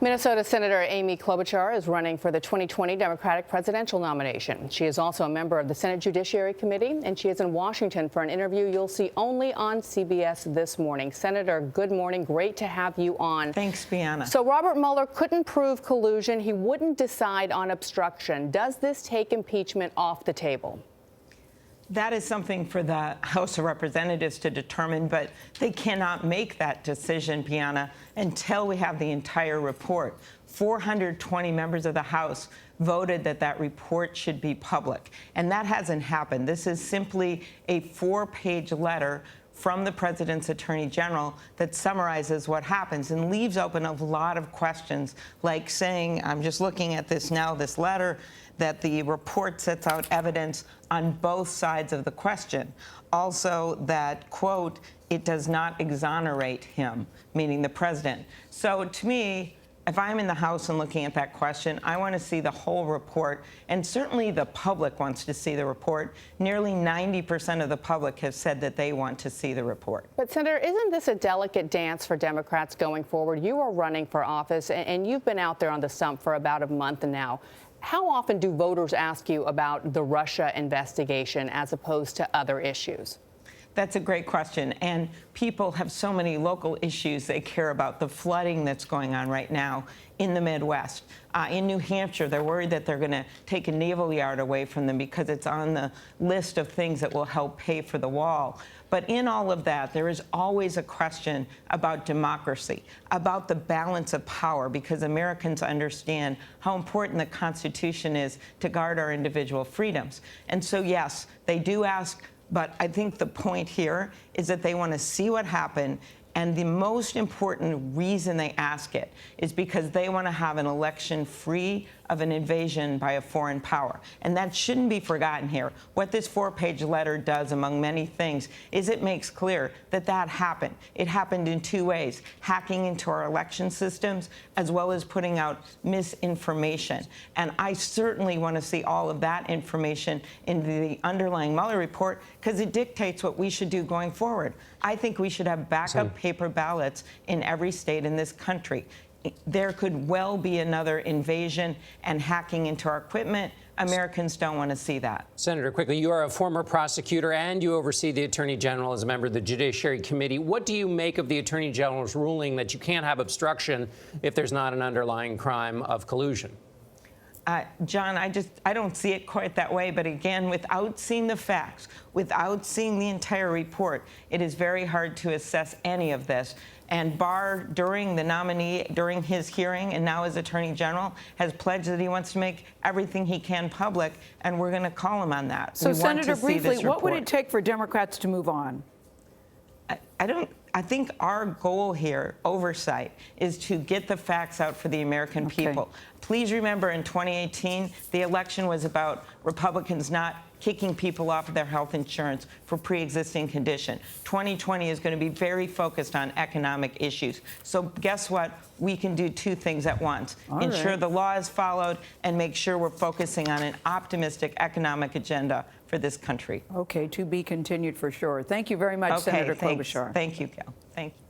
Minnesota Senator Emmy Klobuchar is running for the 2020 Democratic presidential nomination. She is also a member of the Senate Judiciary Committee, and she is in Washington for an interview you'll see only on CBS This Morning. Senator, good morning. Great to have you on. Thanks, Bianna. So Robert Mueller couldn't prove collusion. He wouldn't decide on obstruction. Does this take impeachment off the table? That is something for the House of Representatives to determine, but they cannot make that decision, Bianna, until we have the entire report. 420 members of the House voted that that report should be public, and that hasn't happened. This is simply a 4-page letter from the president's attorney general that summarizes what happens and leaves open a lot of questions, like saying, I'm just looking at this now, this letter, that the report sets out evidence on both sides of the question. Also that, quote, it does not exonerate him, meaning the president. So to me, if I'm in the House and looking at that question, I want to see the whole report, and certainly the public wants to see the report. Nearly 90% of the public have said that they want to see the report. But, Senator, isn't this a delicate dance for Democrats going forward? You are running for office, and you've been out there on the stump for about a month now. How often do voters ask you about the Russia investigation as opposed to other issues? That's a great question. And people have so many local issues they care about. The flooding that's going on right now in the Midwest. In New Hampshire, they're worried that they're going to take a naval yard away from them because it's on the list of things that will help pay for the wall. But in all of that, there is always a question about democracy, about the balance of power, because Americans understand how important the Constitution is to guard our individual freedoms. And so, yes, they do ask. But I think the point here is that they want to see what happened. And the most important reason they ask it is because they want to have an election free of an invasion by a foreign power. And that shouldn't be forgotten here. What this 4-page letter does, among many things, is it makes clear that that happened. It happened in 2 ways: hacking into our election systems, as well as putting out misinformation. And I certainly want to see all of that information in the underlying Mueller report, because it dictates what we should do going forward. I think we should have backup paper ballots in every state in this country. There could well be another invasion and hacking into our equipment. Americans don't want to see that. Senator, quickly, you are a former prosecutor and you oversee the Attorney General as a member of the Judiciary Committee. What do you make of the Attorney General's ruling that you can't have obstruction if there's not an underlying crime of collusion? John, I don't see it quite that way. But again, without seeing the facts, without seeing the entire report, it is very hard to assess any of this. And Barr, during his hearing and now as Attorney General, has pledged that he wants to make everything he can public, and we're going to call him on that. So, Senator, briefly, what would it take for Democrats to move on? I think our goal here, oversight, is to get the facts out for the American people. Please remember, in 2018, the election was about Republicans not kicking people off of their health insurance for pre-existing condition. 2020 is going to be very focused on economic issues. So guess what? We can do 2 things at once. Ensure the law is followed and make sure we're focusing on an optimistic economic agenda for this country. Okay, to be continued for sure. Thank you very much, Senator Klobuchar. Thank you, Gayle. Thank you.